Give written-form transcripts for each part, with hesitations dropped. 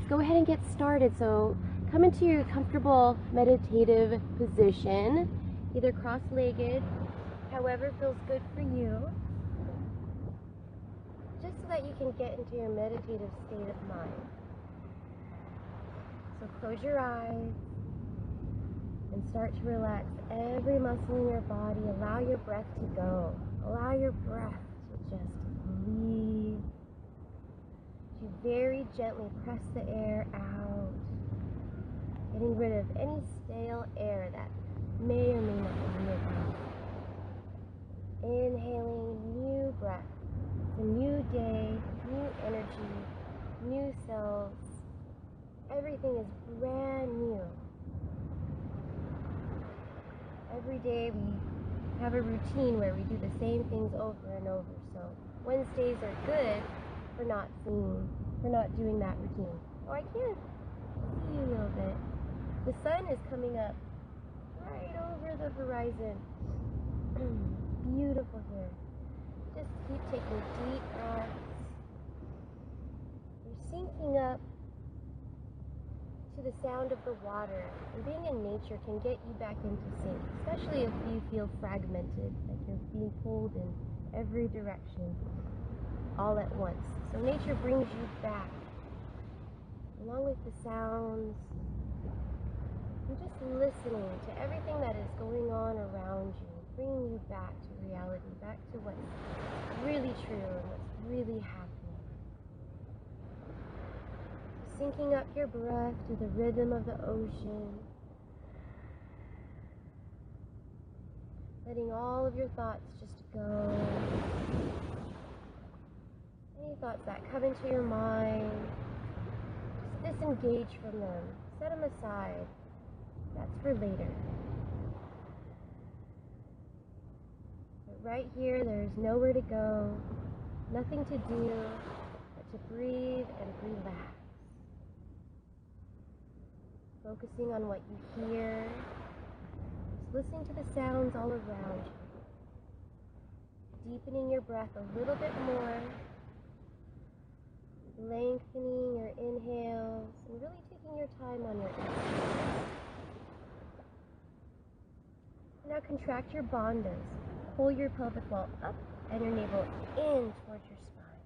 go ahead and get started. So come into your comfortable meditative position, either cross-legged, however feels good for you, just so that you can get into your meditative state of mind. So close your eyes and start to relax every muscle in your body. Allow your breath to go. Allow your breath to just leave. You very gently press the air out, getting rid of any stale air that may or may not be in your body. Inhaling new breath. It's a new day, new energy, new cells. Everything is brand new. Every day we have a routine where we do the same things over and over. So Wednesdays are good for not doing that routine. Oh, I can't see you a little bit. The sun is coming up right over the horizon. Beautiful here. Just keep taking deep breaths. You're syncing up to the sound of the water. And being in nature can get you back into sync, especially if you feel fragmented, like you're being pulled in every direction all at once. So nature brings you back, along with the sounds, and just listening to everything that is going on around you, bringing you back to reality, back to what's really true and what's really happening. Syncing up your breath to the rhythm of the ocean, letting all of your thoughts just go. Any thoughts that come into your mind, just disengage from them. Set them aside. That's for later. But right here, there's nowhere to go, nothing to do but to breathe and relax. Focusing on what you hear, just listening to the sounds all around you. Deepening your breath a little bit more. Lengthening your inhales and really taking your time on your exhales. Now contract your bandhas. Pull your pelvic wall up and your navel in towards your spine.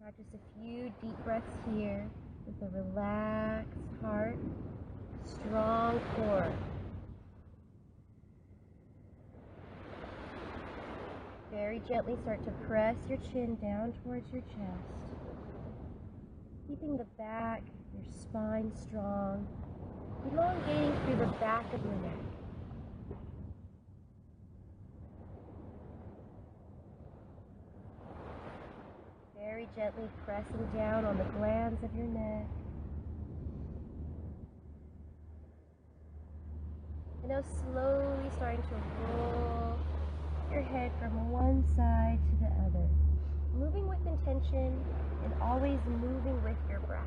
Practice a few deep breaths here with a relaxed heart, strong core. Very gently start to press your chin down towards your chest, keeping the back, your spine strong, elongating through the back of your neck. Very gently pressing down on the glands of your neck. And now slowly starting to roll your head from one side to the other, moving with intention and always moving with your breath.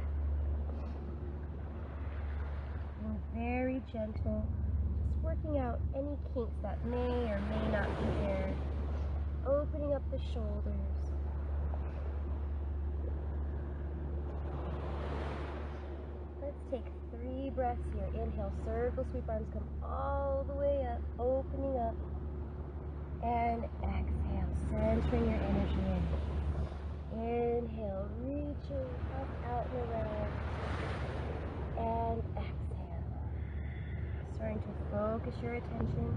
Being very gentle, just working out any kinks that may or may not be there, opening up the shoulders. Let's take 3 breaths here. Inhale, circle, sweep arms, come all the way up, opening up. And exhale, centering your energy in. Inhale, reaching up, out, and around. And exhale. Starting to focus your attention.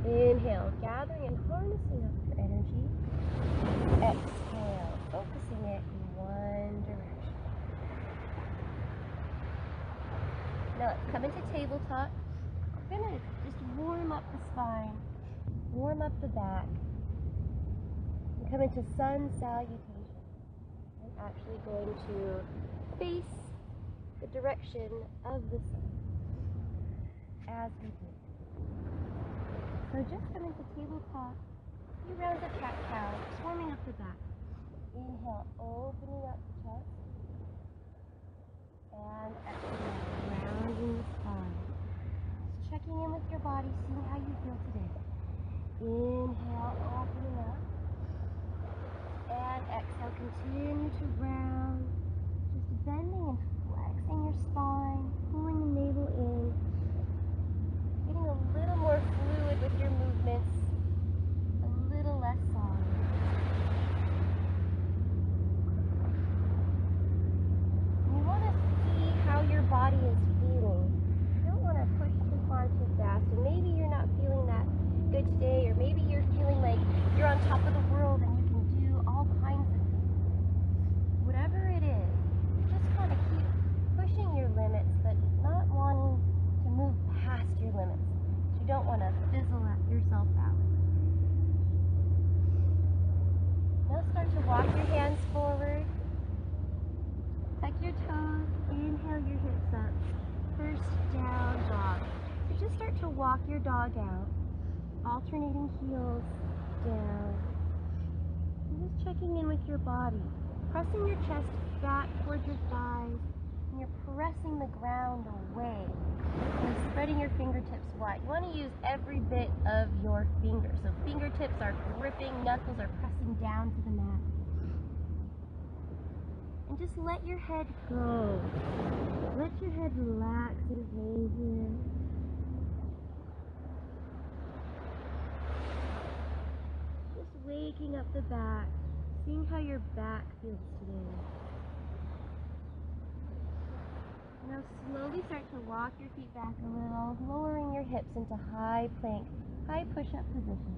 Inhale, gathering and harnessing up your energy. Exhale, focusing it in one direction. Now let's come into tabletop. We're going to just warm up the spine. Warm up the back and come into sun salutation. I'm actually going to face the direction of the sun as we do. So just come into tabletop, a few rounds of cat-cow, just warming up the back. Inhale, opening up the chest, and exhale, rounding the spine. Just checking in with your body, seeing how you feel today. Inhale, opening up, and exhale, continue to round, Just bending and flexing your spine, pulling the navel in, getting a little more fluid with your movements, a little less solid. You want to see how your body is feeling. You don't want to push too hard too fast, and maybe you're not feeling that good today, or maybe you're feeling like you're on top of the world and you can do all kinds of things. Whatever it is, you just want to keep pushing your limits, but not wanting to move past your limits. You don't want to fizzle yourself out. Now start to walk your hands forward. Tuck your toes. Inhale your hips up. First down dog. So just start to walk your dog out. Alternating heels down. And just checking in with your body. Pressing your chest back towards your thighs. And you're pressing the ground away. And spreading your fingertips wide. You want to use every bit of your fingers. So fingertips are gripping, knuckles are pressing down to the mat. And just let your head go. Let your head relax and hang here. Just waking up the back, seeing how your back feels today. Now slowly start to walk your feet back a little, lowering your hips into high plank, high push-up position.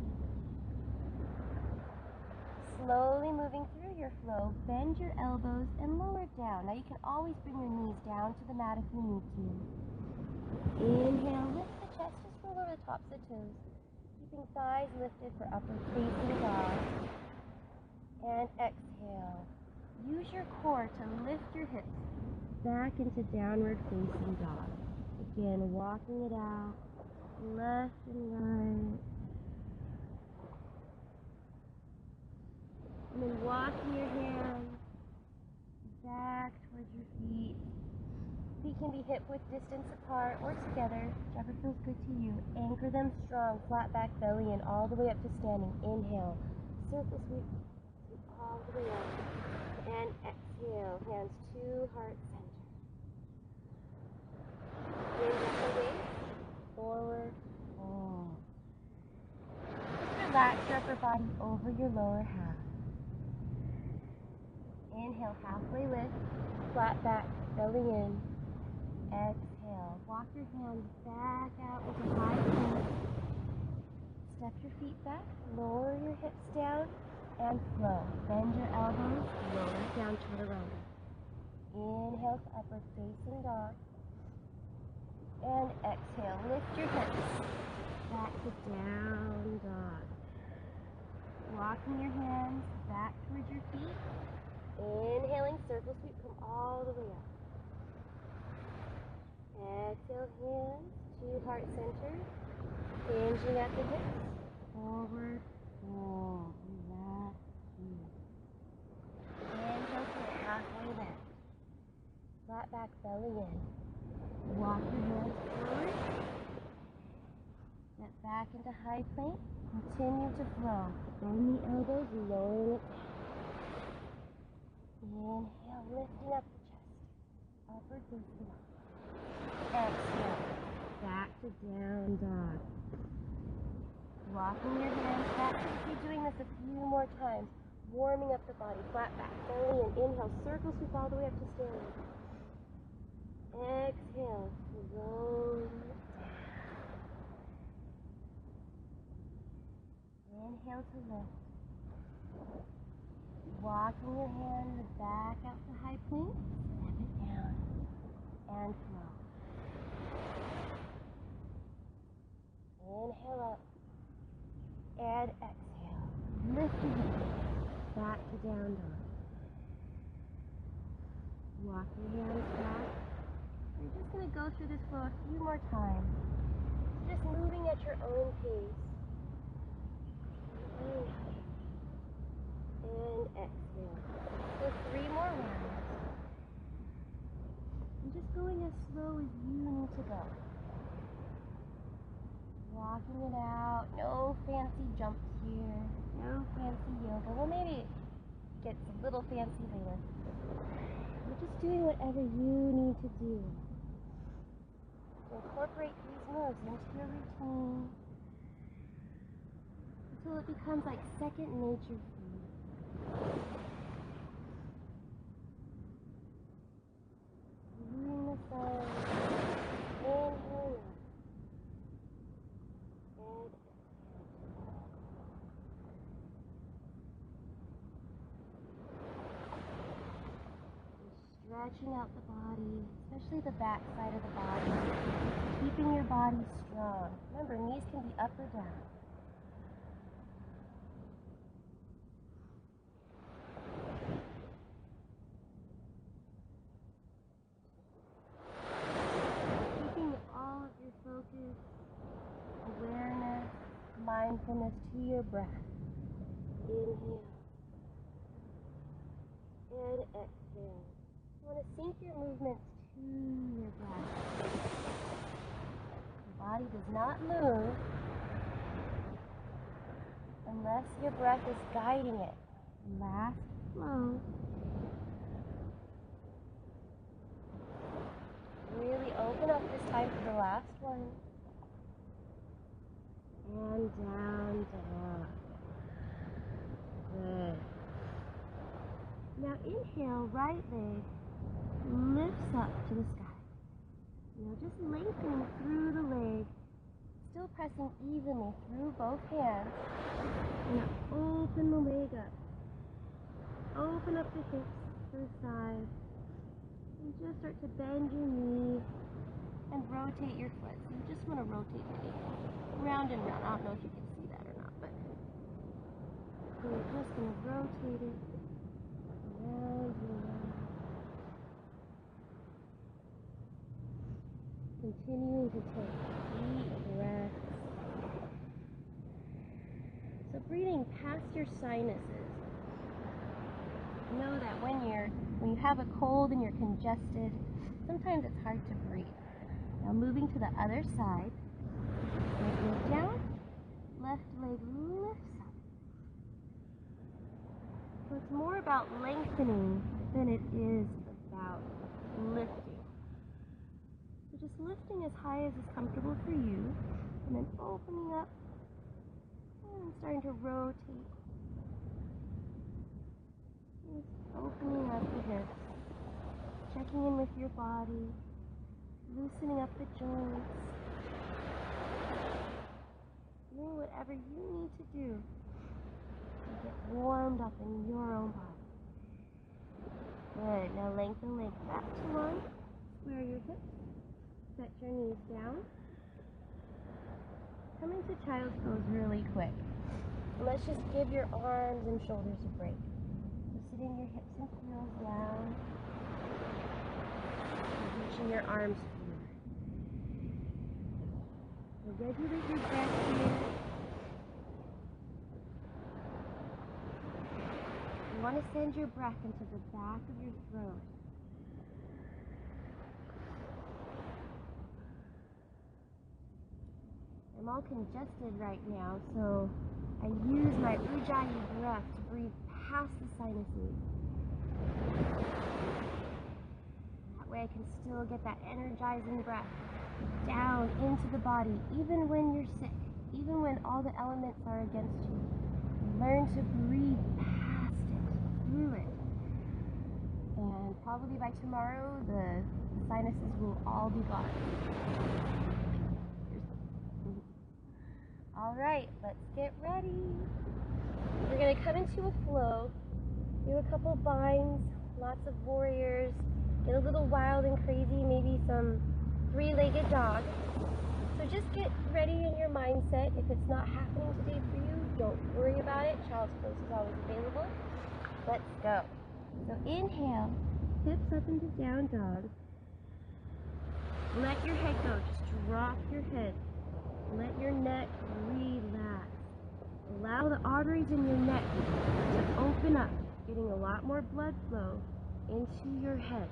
Slowly moving through your flow, bend your elbows and lower down. Now you can always bring your knees down to the mat if you need to. Inhale, lift the chest, just roll over the tops of the toes. Keeping thighs lifted for upward facing dog. And exhale. Use your core to lift your hips back into downward facing dog. Again, walking it out, left and right. And then walking your hands back towards your feet. Feet can be hip width distance apart or together, whichever feels good to you. Anchor them strong, flat back belly in all the way up to standing. Inhale, circle sweep all the way up. And exhale, hands to heart center. Inhale, release, forward, fold. Just relax your upper body over your lower half. Inhale, halfway lift, flat back, belly in. Exhale, walk your hands back out into high plank. Step your feet back, lower your hips down, and flow. Bend your elbows, lower down, chaturanga. Inhale to upward facing dog. And exhale, lift your hips back to down dog. Walking your hands back towards your feet. Inhaling, circle sweep, come all the way up. Exhale, hands to heart center. Hinging at the hips. Forward, fold, relax, inhale to halfway lift. Flat back, belly in. Walk your hands forward. Step back into high plank. Continue to flow. Bend the elbows, lowering it down. Inhale, lifting up the chest. Upward facing up. Exhale, back to down dog. Walking your hands back. Keep doing this a few more times. Warming up the body. Flat back, belly in. Inhale, circle sweep all the way up to standing. Exhale, roll it down. Inhale to lift. Walking your hands back out to high plank. Step it down. And flow. Inhale up. And exhale. Lift your hips. Back to down dog. Walk your hands back. You're just going to go through this flow a few more times. Just moving at your own pace. And exhale. So 3 more rounds. And just going as slow as you need to go. Walking it out. No fancy jumps here. No fancy yoga. Well, maybe it gets a little fancy later. You're just doing whatever you need to do. Incorporate these moves into your routine until it becomes like second nature for you. Hearing the sound. Inhale. And stretching out the body, especially the back side of the body. Keeping your body strong. Remember, knees can be up or down. Keeping all of your focus, awareness, mindfulness to your breath. Inhale. And exhale. You want to sync your movements to your breath. Your body does not move unless your breath is guiding it. Last flow. Really open up this time for the last one. And down, down. Good. Now inhale, right leg lifts up to the sky. Now just lengthening through the leg, still pressing evenly through both hands. Now open the leg up. Open up the hips to the side. And just start to bend your knee and rotate your foot. So you just want to rotate your knee round and round. I don't know if you can see that or not, but we're just going to rotate it round and round. Continuing to take deep breaths. So breathing past your sinuses. Know that when you have a cold and you're congested, sometimes it's hard to breathe. Now moving to the other side. Right leg down, left leg lifts up. So it's more about lengthening than it is about lifting. So just lifting as high as is comfortable for you, and then opening up and starting to rotate. Just opening up the hips, checking in with your body, loosening up the joints, doing whatever you need to do to get warmed up in your own body. Good. Now lengthen legs back to one. Square your hips. Set your knees down. Come into child's pose really quick. Let's just give your arms and shoulders a break. So sitting your hips and heels down. Reaching your arms forward. So regulate your breath here. You want to send your breath into the back of your throat. I'm all congested right now, so I use my Ujjayi breath to breathe past the sinuses. That way I can still get that energizing breath down into the body, even when you're sick, even when all the elements are against you. Learn to breathe past it, through it. And probably by tomorrow, the sinuses will all be gone. All right, let's get ready. We're going to come into a flow, do a couple binds, lots of warriors, get a little wild and crazy, maybe some three-legged dog. So just get ready in your mindset. If it's not happening today for you, don't worry about it. Child's pose is always available. Let's go. So inhale, hips up into down dog. Let your head go, just drop your head. Let your neck relax. Allow the arteries in your neck to open up, getting a lot more blood flow into your head.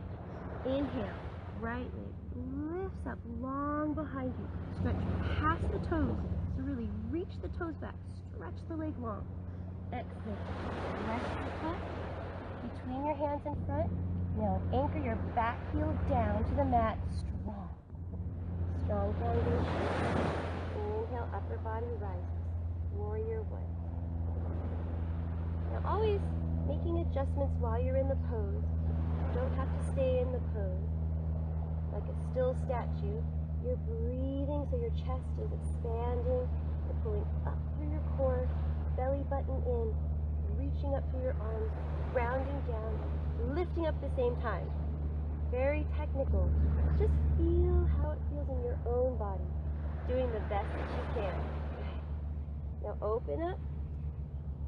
Inhale, right leg lifts up long behind you. Stretch past the toes. So really reach the toes back. Stretch the leg long. Exhale. Rest your foot between your hands in front. Now anchor your back heel down to the mat, strong. Strong foundation. Inhale, upper body rises. Warrior one. Now always making adjustments while you're in the pose. You don't have to stay in the pose like a still statue. You're breathing so your chest is expanding. You're pulling up through your core, belly button in, reaching up through your arms, rounding down, lifting up at the same time. Very technical. Just feel how it feels in your own body. Doing the best that you can. Now open up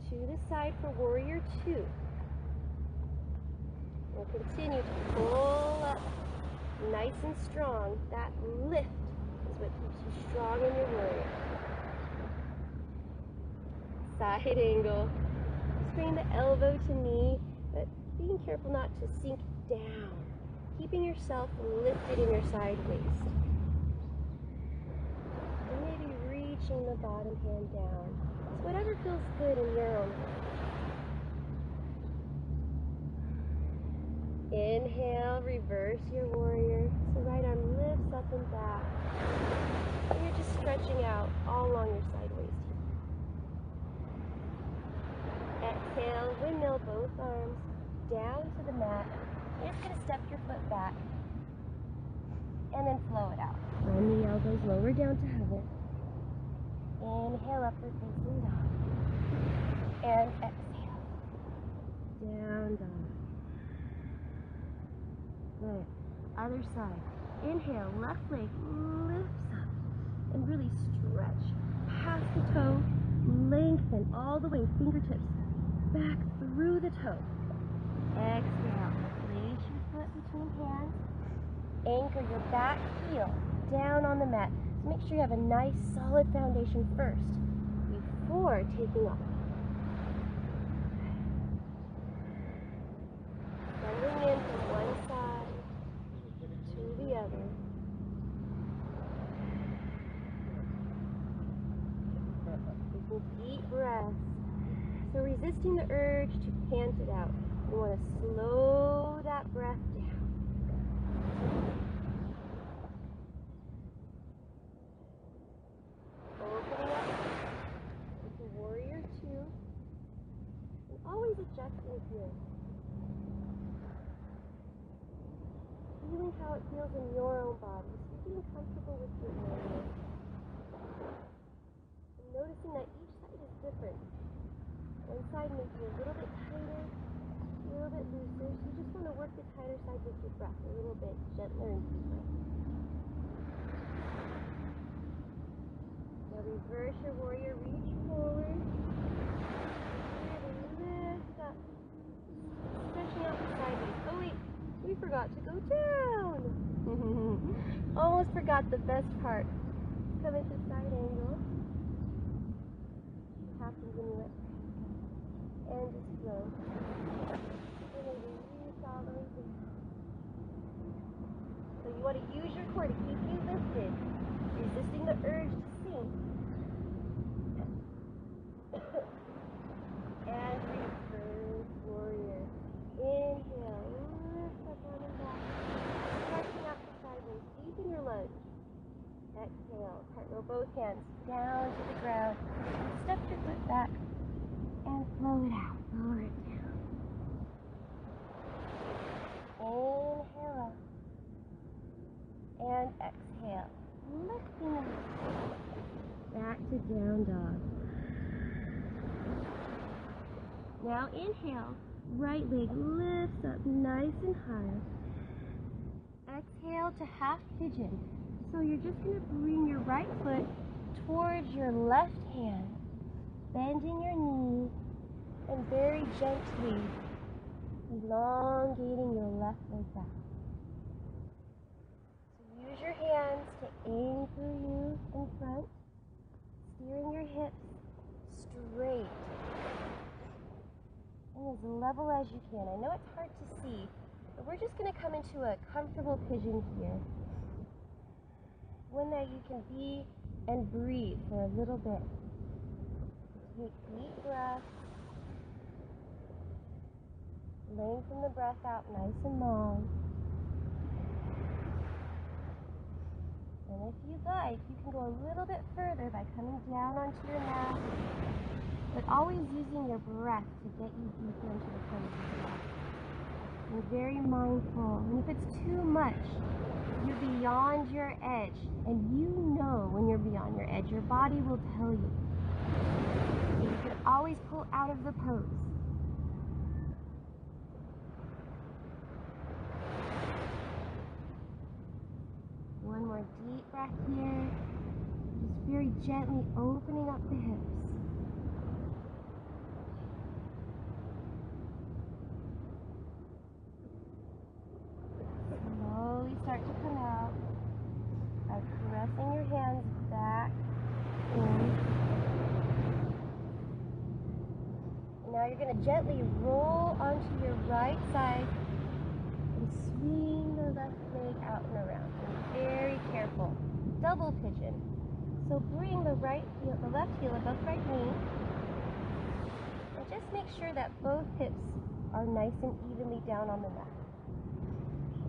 to the side for warrior two. Now continue to pull up nice and strong. That lift is what keeps you strong in your warrior. Side angle. Just bring the elbow to knee, but being careful not to sink down. Keeping yourself lifted in your side waist. And maybe reaching the bottom hand down. It's whatever feels good in your own way. Inhale, reverse your warrior. So right arm lifts up and back. And you're just stretching out all along your side waist here. Exhale, windmill both arms down to the mat. You're just going to step your foot back and then flow it out. Bend the elbows lower down to heaven. Inhale, upward facing dog. And exhale. Down dog. Good. Other side. Inhale, left leg lifts up and really stretch. Past the toe, lengthen all the way, fingertips back through the toe. Exhale. Place your foot between hands. Anchor your back heel down on the mat. So make sure you have a nice solid foundation first before taking off. Bending in from one side to the other. Taking deep breaths. So resisting the urge to pant it out. You want to slow that breath down. Opening up into warrior two. And always adjusting here. Feeling how it feels in your own body. So you're getting comfortable with your warrior. And noticing that each side is different. One side may be a little bit tighter, a little bit looser, so you just want to work the tighter side with your breath a little bit gentler and deeper. Now reverse your warrior, reach forward, really lift up, stretching out the sideways. Oh wait, we forgot to go down. Almost forgot the best part. Come into side angle. Happens when you let and just flow. And maybe reach all the way down. So you want to use your core to keep you lifted, resisting the urge to sink. And reverse warrior. Inhale, lift up on and back. Stretching out the sideways, deep in your lunge. Exhale, cartwheel both hands down to the ground. Step your foot back. And flow it out. Lower it down. Inhale up. And exhale. Lifting it back to down dog. Now inhale. Right leg lifts up nice and high. Exhale to half pigeon. So you're just going to bring your right foot towards your left hand. Bending your knee and very gently elongating your left leg back. So use your hands to anchor you in front, steering your hips straight and as level as you can. I know it's hard to see, but we're just going to come into a comfortable pigeon here. One that you can be and breathe for a little bit. Take deep breaths. Lengthen the breath out nice and long. And if you'd like, you can go a little bit further by coming down onto your mat, but always using your breath to get you deeper into the pose as well. Be very mindful. And if it's too much, you're beyond your edge. And you know when you're beyond your edge. Your body will tell you. So you can always pull out of the pose. One more deep breath here. Just very gently opening up the hips. Slowly start to come out by pressing your hands back in. And now you're going to gently roll onto your right side and swing the left leg out and around. Be very careful. Double pigeon. So bring the left heel above the right knee. And just make sure that both hips are nice and evenly down on the mat.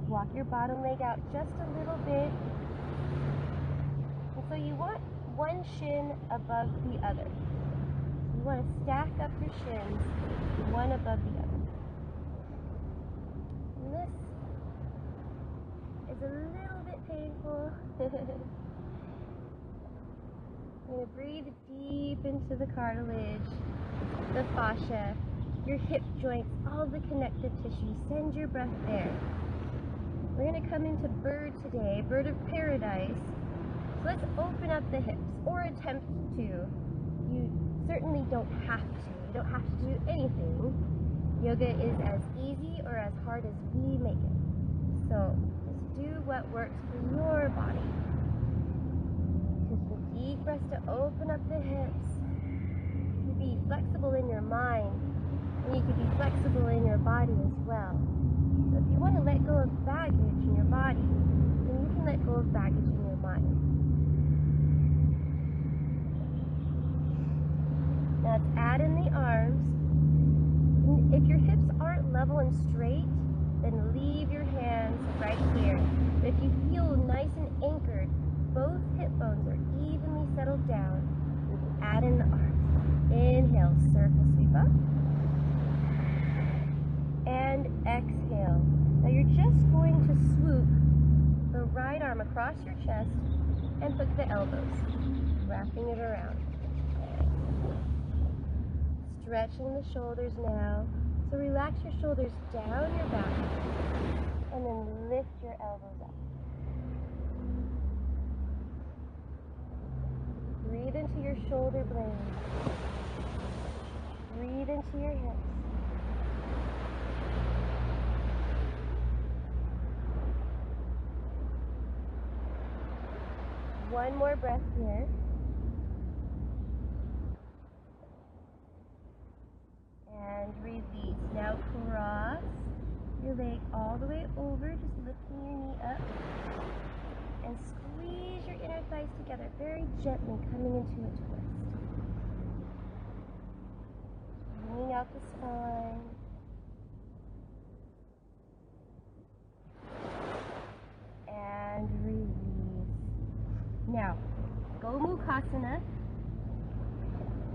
Walk your bottom leg out just a little bit. And so you want one shin above the other. You want to stack up your shins, one above the other. And this is a little bit painful. You're going to breathe deep into the cartilage, the fascia, your hip joints, all the connective tissue. Send your breath there. We're going to come into bird today, bird of paradise. So let's open up the hips, or attempt to. You certainly don't have to. You don't have to do anything. Yoga is as easy or as hard as we make it. So just do what works for your body. Take some deep breaths to open up the hips. You can be flexible in your mind, and you can be flexible in your body as well. So if you want to let go of baggage in your body, then you can let go of baggage in your mind. Now let's add in the arms. And if your hips aren't level and straight, then leave your hands right here. But if you feel nice and anchored, both hip bones are evenly settled down, you can add in the arms. Inhale, circle sweep up. And exhale. Now you're just going to swoop the right arm across your chest and hook the elbows, wrapping it around. Stretching the shoulders now. So relax your shoulders down your back and then lift your elbows up. Breathe into your shoulder blades. Breathe into your hips. One more breath here. And release. Now cross your leg all the way over, just lifting your knee up. And squeeze your inner thighs together very gently, coming into a twist. Bringing out the spine. And release. Now, Gomukhasana.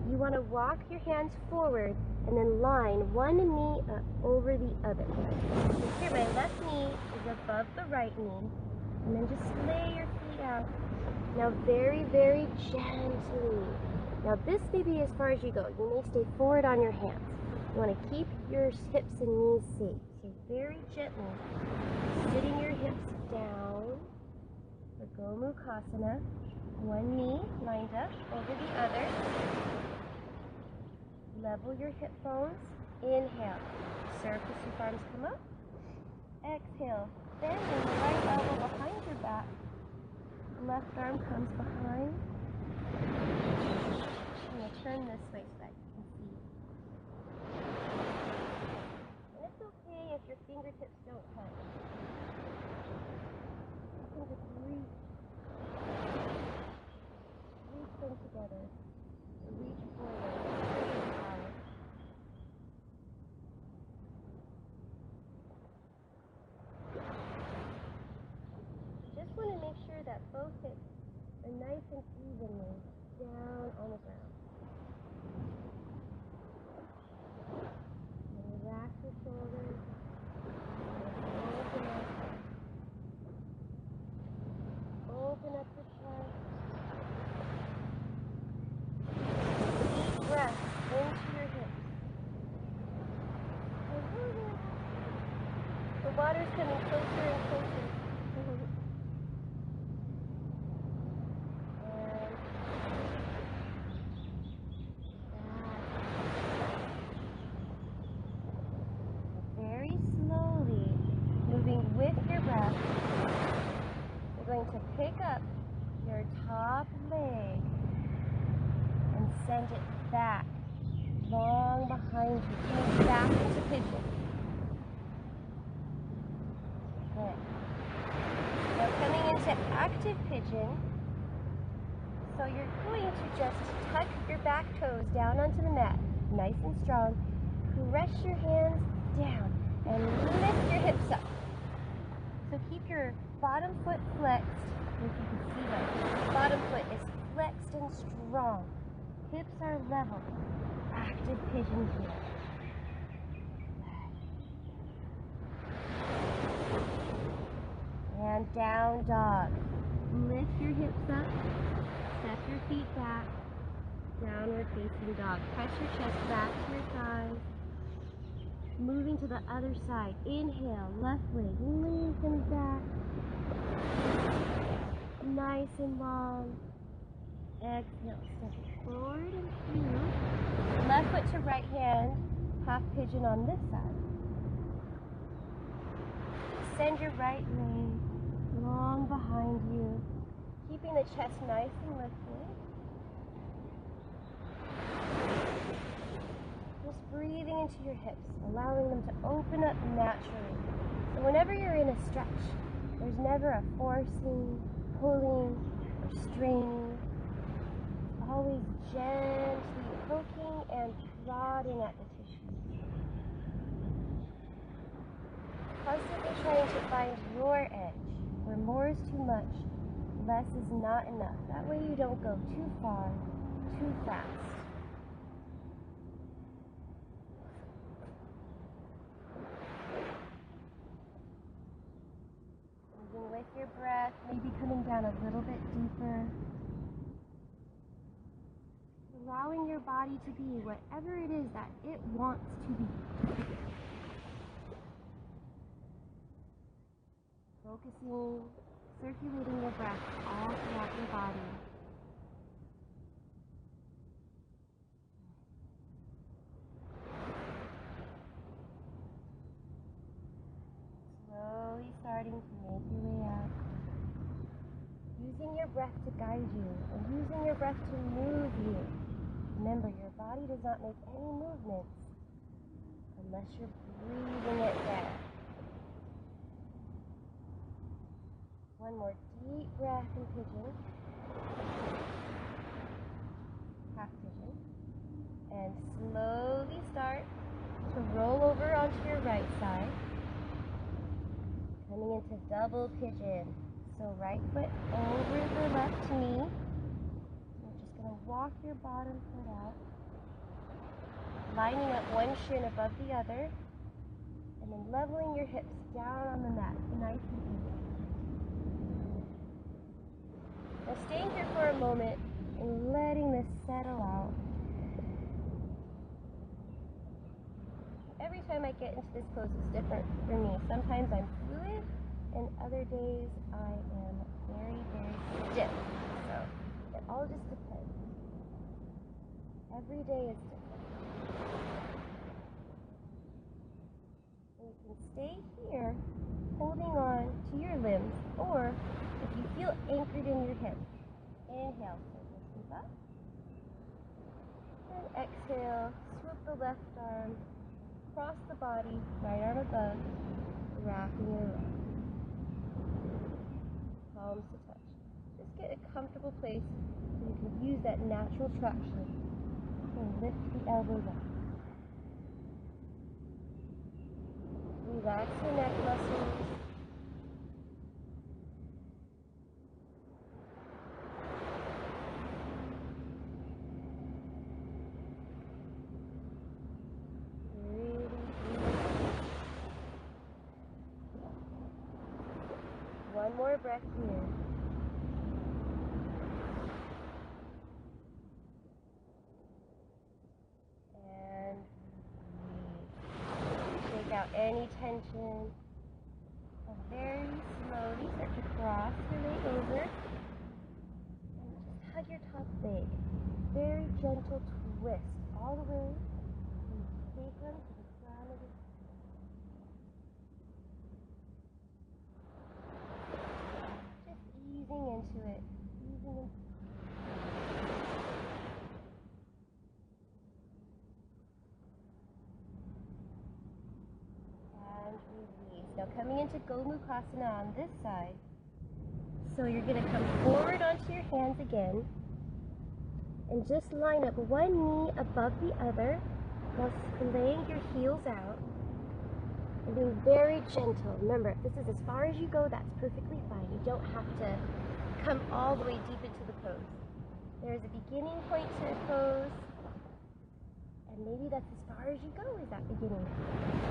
You want to walk your hands forward and then line one knee up over the other. So here, my left knee is above the right knee. And then just lay your feet out. Now very, very gently. Now this may be as far as you go. You may stay forward on your hands. You want to keep your hips and knees safe. So very gently, sitting your hips down for Gomukhasana. One knee lined up over the other. Level your hip bones. Inhale. Circle sweep, arms come up. Exhale. Bending the right elbow behind your back. Left arm comes behind. I'm going to turn this way so that you can see. And it's okay if your fingertips don't touch. You can just reach them together. Reach forward. that both hips are nice and evenly down on the ground. And relax your shoulders. Open up your chest. Deep breath into your hips. The water's coming closer and closer. Very slowly, moving with your breath, you're going to pick up your top leg and send it back, long behind you, coming back into pigeon. Good. Now coming into active pigeon, so you're going to just tuck your back toes down onto the mat, nice and strong. Press your hands down and lift your hips up. So keep your bottom foot flexed. If you can see that, your bottom foot is flexed and strong. Hips are level. Active pigeon here. And down dog. Lift your hips up. Step your feet back. Downward facing dog. Press your chest back to your thighs. Moving to the other side. Inhale, left leg lengthens back. Nice and long. Exhale, step forward and through. Left foot to right hand, half pigeon on this side. Send your right leg long behind you, keeping the chest nice and lifted. Just breathing into your hips, allowing them to open up naturally. So whenever you're in a stretch, there's never a forcing, pulling, or straining. Always gently poking and prodding at the tissues. Constantly trying to find your edge, where more is too much, less is not enough. That way you don't go too far, too fast. Moving with your breath, maybe coming down a little bit deeper. Allowing your body to be whatever it is that it wants to be. Focusing, circulating your breath all throughout your body. Slowly starting to make your way up. Using your breath to guide you and using your breath to move you. Remember, your body does not make any movements unless you're breathing it there. One more deep breath in pigeon. Half pigeon. And slowly start to roll over onto your right side. Coming into double pigeon. So right foot over the left knee. Going to walk your bottom foot out, lining up one shin above the other, and then leveling your hips down on the mat, nice and easy. Now staying here for a moment and letting this settle out. Every time I get into this pose, it's different for me. Sometimes I'm fluid, and other days I am very, very stiff. So it all just depends. Every day is different. And you can stay here, holding on to your limbs, or if you feel anchored in your hips, inhale, circle scoop up, and exhale, swoop the left arm, cross the body, right arm above, wrapping it around. Palms to touch. Just get a comfortable place so you can use that natural traction. And lift the elbows up. Relax your neck muscles. One more breath here. And release. Take out any tension. And very slowly start to cross your leg over. And just hug your top leg. Very gentle twist all the way. And take them to the crown of the head. Just easing into it. Easing into it. And release. Now coming into Gomukhasana on this side. So you're going to come forward onto your hands again. And just line up one knee above the other while laying your heels out. And being very gentle. Remember, if this is as far as you go, that's perfectly fine. You don't have to come all the way deep into the pose. There's a beginning point to the pose. And maybe that's as far as you go is that beginning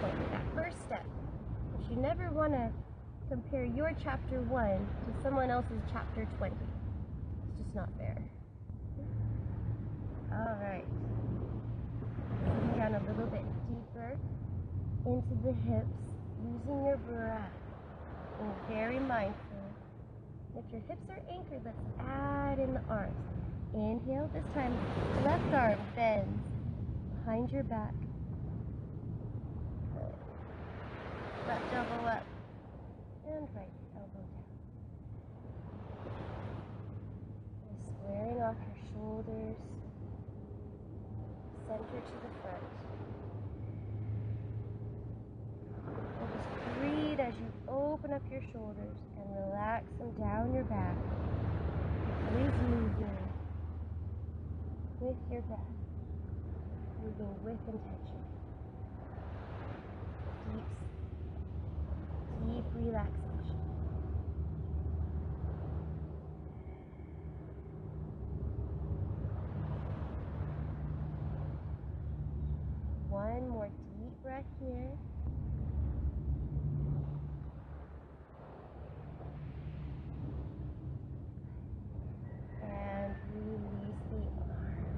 point, that first step. But you never want to compare your chapter 1 to someone else's chapter 20. It's just not fair. Alright. Coming down a little bit deeper into the hips, using your breath. Being very mindful. If your hips are anchored, let's add in the arms. Inhale, this time left arm bends behind your back. Good. Left elbow up and right elbow down. And squaring off your shoulders, center to the front. And just breathe as you open up your shoulders and relax them down your back. Always moving with your breath. Moving with intention. Deep relaxation. One more deep breath here. And release the arms.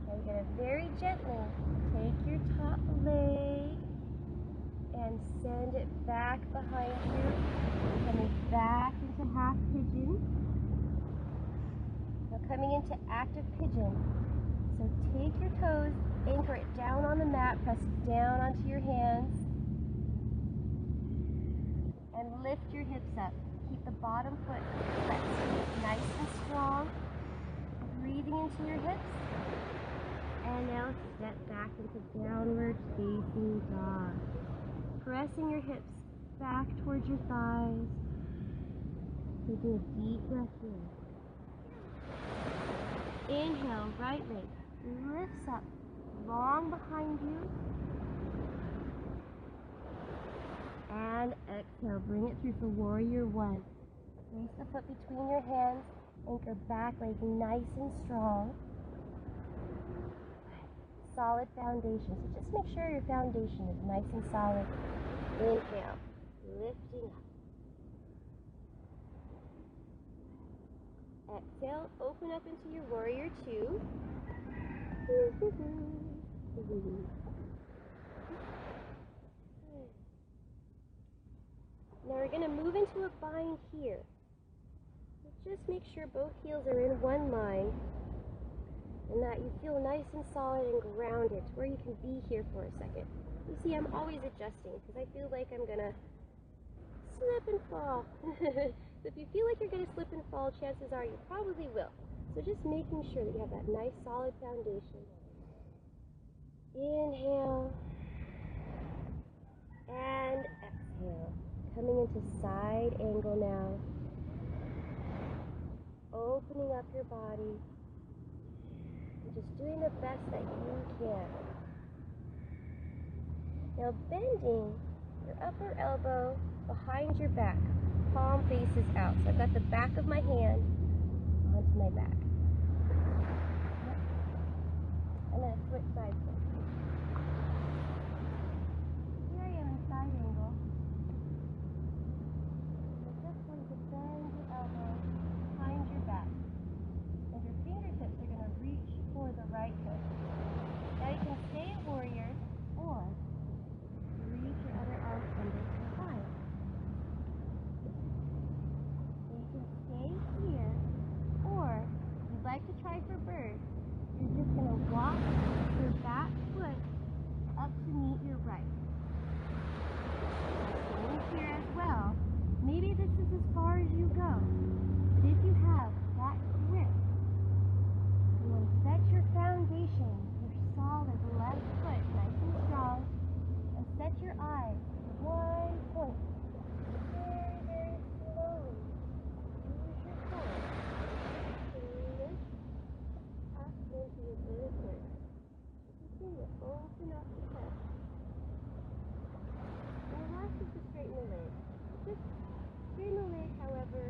Okay, you're going to very gently take your top leg and send it back behind you. Coming back into half pigeon. Now coming into active pigeon. So take your toes, anchor it down on the mat, press down onto your hands, and lift your hips up. Keep the bottom foot flexed, nice and strong. Breathing into your hips. And now step back into downward facing dog. Pressing your hips back towards your thighs. Taking a deep breath in. Inhale, right leg lifts up long behind you. And exhale, bring it through for warrior 1. Place the foot between your hands. Anchor back leg nice and strong. Solid foundation. So just make sure your foundation is nice and solid. Inhale, lifting up. Exhale, open up into your warrior 2. Now we're going to move into a bind here. So just make sure both heels are in one line and that you feel nice and solid and grounded to where you can be here for a second. You see, I'm always adjusting because I feel like I'm going to slip and fall. So if you feel like you're going to slip and fall, chances are you probably will. So just making sure that you have that nice solid foundation. Inhale and exhale. Coming into side angle now. Opening up your body. And just doing the best that you can. Now bending your upper elbow behind your back. Palm faces out. So I've got the back of my hand onto my back. I'm going to switch sides. Here I am in side angle. I'm just going to enough to touch. And the last is to straighten the leg. Just straighten the leg, however,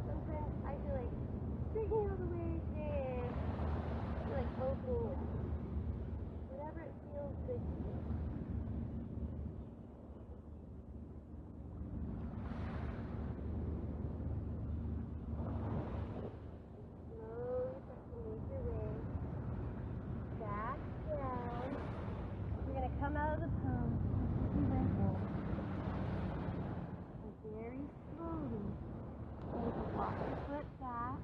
sometimes I feel like straightening all the way today. I feel like opening it. Whatever it feels good to you. Slowly start to make your way back down. You're going to come out of the pose. And very slowly walk your foot back.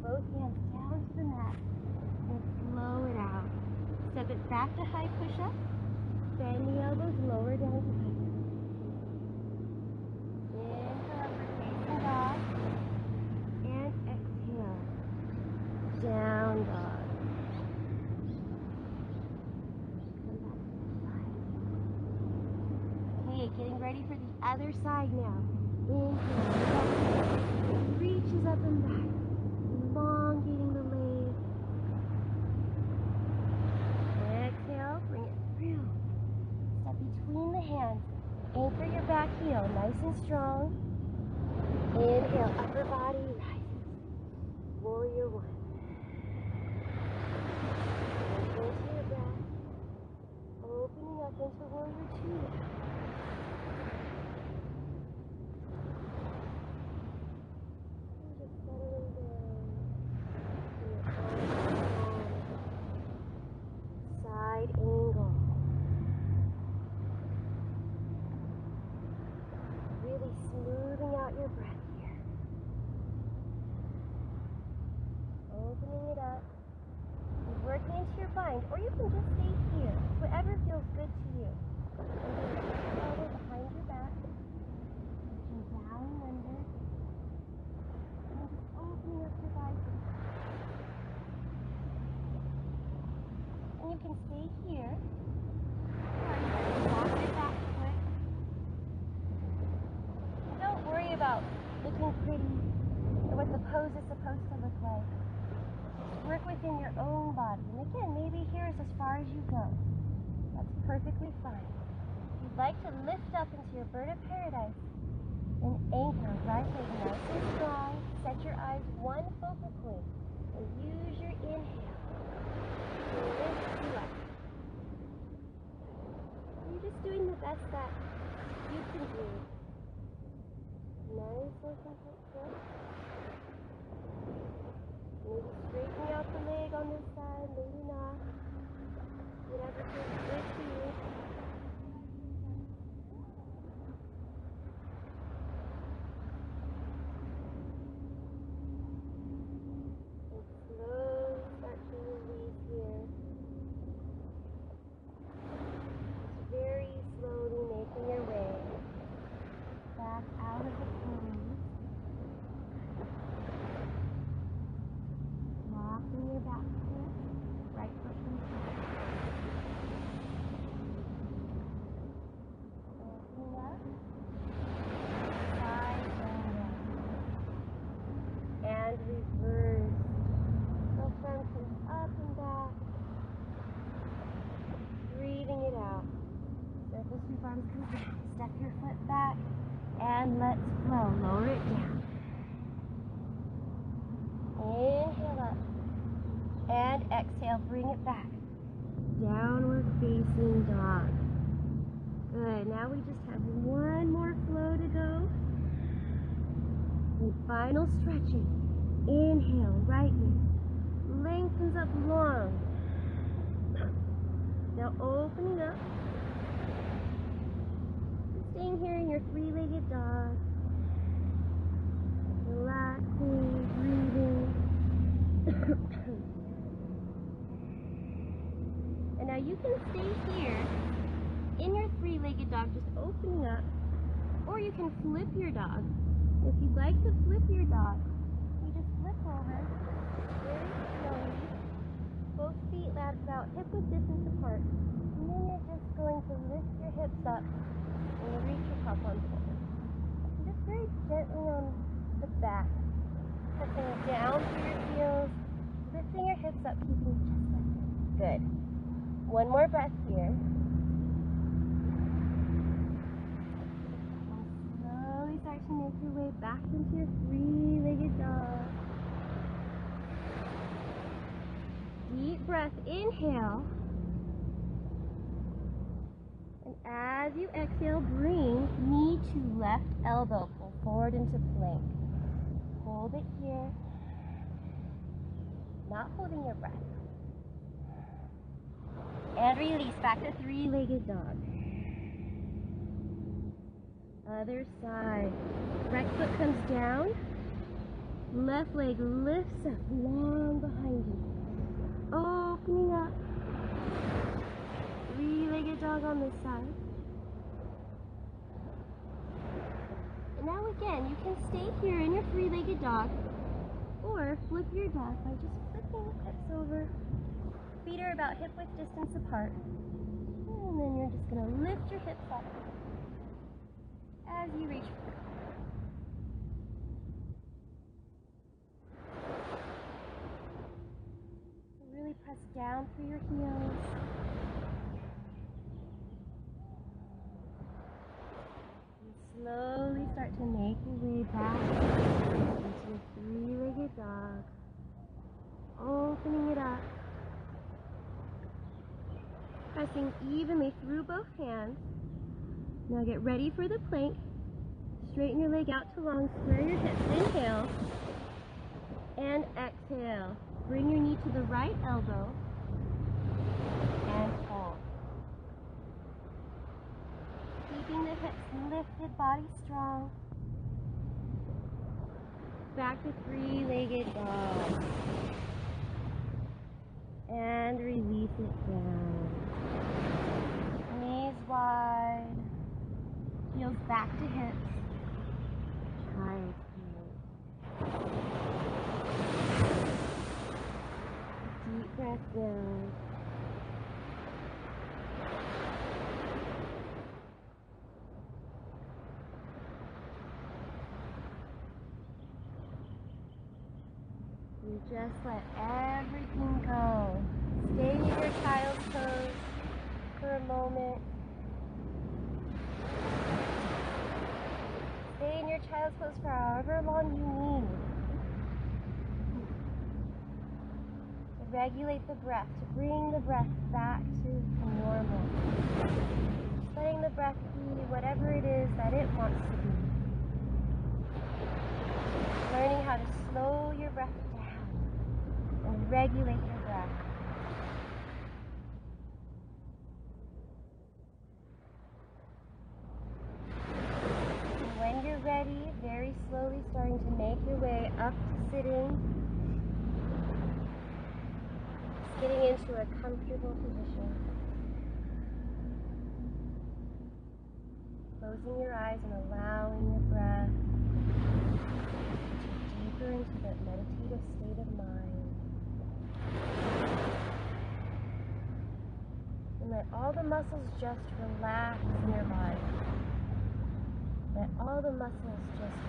Both hands down to the mat and slow it out. Step it back to high push-up. Bend the elbows, lower down to hip. Inhale, upward facing dog. And exhale, down dog. Come back to the side. Okay, getting ready for the other side now. Inhale, reaches up and back. Elongating the leg. Exhale, bring it through. Step between the hands. Anchor your back heel, nice and strong. Inhale, upper body rises. Warrior one. And into your breath. Opening up into warrior two now. Angle. Really smoothing out your breath here. Opening it up. And working into your bind, or you can just stay here. Whatever feels good to you. And then put your elbow behind your back. Pushing down and under. And just opening up your biceps. And you can stay here. Or you can walk your back foot. And don't worry about looking pretty or what the pose is supposed to look like. Just work within your own body. And again, maybe here is as far as you go. That's perfectly fine. If you'd like to lift up into your bird of paradise, then anchor right leg nice and strong. Set your eyes one focal point. And use your inhale. Lift you up. You're just doing the best that you can do. Nice and complete. Maybe straightening out the leg on this side, maybe not. Whatever feels good to you. Arms come down. Step your foot back and let's flow. Lower it down. Inhale up and exhale. Bring it back. Downward facing dog. Good. Now we just have one more flow to go. And final stretching. Inhale, right knee lengthens up long. Now opening up. Staying here in your three-legged dog. Relaxing, breathing. And now you can stay here in your three-legged dog, just opening up. Or you can flip your dog. If you'd like to flip your dog, about hip-width distance apart. And then you're just going to lift your hips up and reach your top on forward. And just very gently on the back, pressing down through your heels, lifting your hips up, keeping just like that. Good. One more breath here. And slowly start to make your way back into your three-legged dog. Deep breath, inhale. And as you exhale, bring knee to left elbow. Pull forward into plank. Hold it here. Not holding your breath. And release back to three-legged dog. Other side. Right foot comes down. Left leg lifts up long behind you. Opening up. Three-legged dog on this side. And now again, you can stay here in your three-legged dog or flip your dog by just flipping the hips over. Feet are about hip-width distance apart. And then you're just going to lift your hips up as you reach forward. Really press down through your heels. And slowly start to make your way back into a three-legged dog. Opening it up. Pressing evenly through both hands. Now get ready for the plank. Straighten your leg out to long, square your hips. Inhale. And exhale. Bring your knee to the right elbow. And hold. Keeping the hips lifted, body strong. Back to three-legged dog. And release it down. Knees wide. Heels back to hips. Child's pose. Deep breath down. You just let everything go. Stay in your child's pose for a moment. Stay in your child's pose for however long you need. To regulate the breath, to bring the breath back to normal. Just letting the breath be whatever it is that it wants to be. Learning how to slow your breath down and regulate your breath. And when you're ready, very slowly starting to make your way up to sitting. Just getting into a comfortable position. Closing your eyes and allowing your breath deeper into that meditative state of mind. And let all the muscles just relax in your body. Let all the muscles just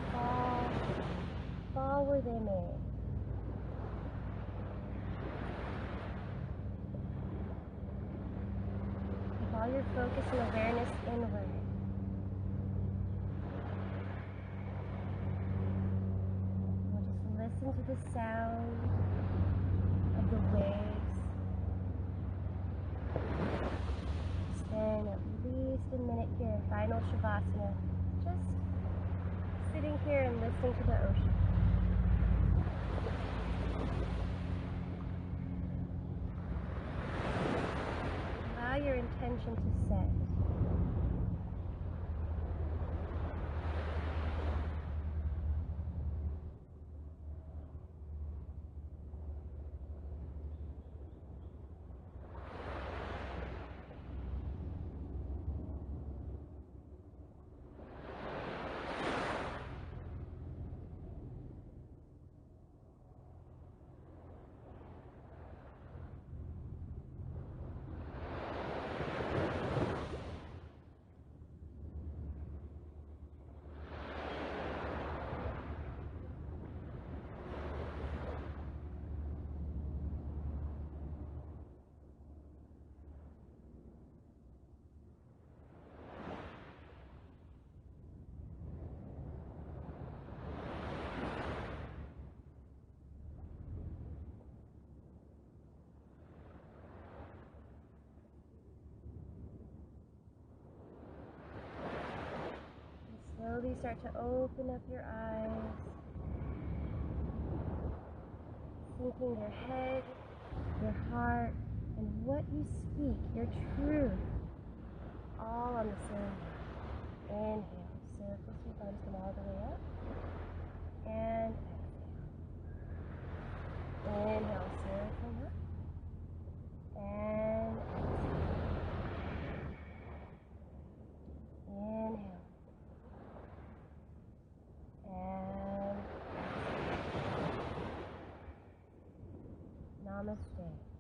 fall where they may. Keep all your focus and awareness inward. Listen to the sound of the waves. Spend at least a minute here, final Shavasana, just sitting here and listening to the ocean. Allow your intention to set. start to open up your eyes, sinking your head, your heart, and what you speak, your truth, all on the same day. Inhale, circle your thumbs, come all the way up, and exhale. Inhale, circle up, and exhale. Inhale. And namaste.